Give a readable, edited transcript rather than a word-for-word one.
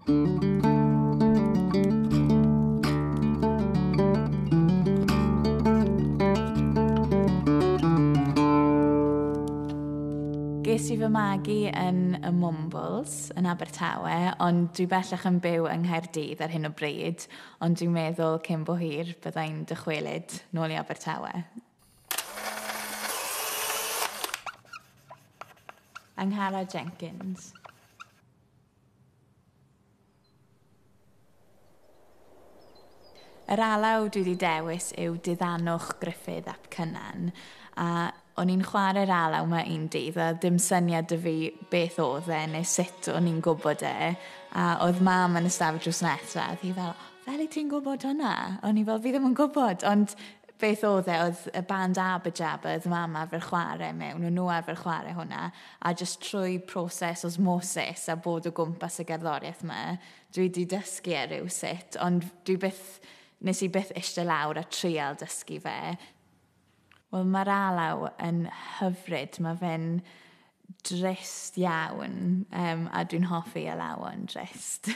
Ges i fy magu yn y Mumbles yn Abertawe, ond dwi bellach yn byw yng Nghaerdydd ar hyn o bryd, ond dwi'n meddwl cyn bo hir byddai'n dychwelyd nôl i Abertawe. Angharad Jenkins. Yr alaw dwi wedi dewis yw Diddanwch Gruffydd ap Cynan, a o'n i'n chwarae'r alaw yma un dydd, a dim syniad dy fi beth oedd e, neu sut o'n i'n gwybod e, a oedd mam yn ystafell drws nesaf, hi fel i ti'n gwybod hwnna? O'n i fel, fi ddim yn gwybod, ond beth oedd e, oedd y band Abba oedd mam arfer chwarae mewn, nhw arfer chwarae hwnna, a jyst trwy proses osmosis a bod o gwmpas y gerddoriaeth yma, dwi wedi dysgu e rywsut, ond nes i byth eistedd lawr a trial dysgu fe. Wel, mae'r alaw yn hyfryd, mae fe'n drist iawn, a dwi'n hoffi alaw yn drist.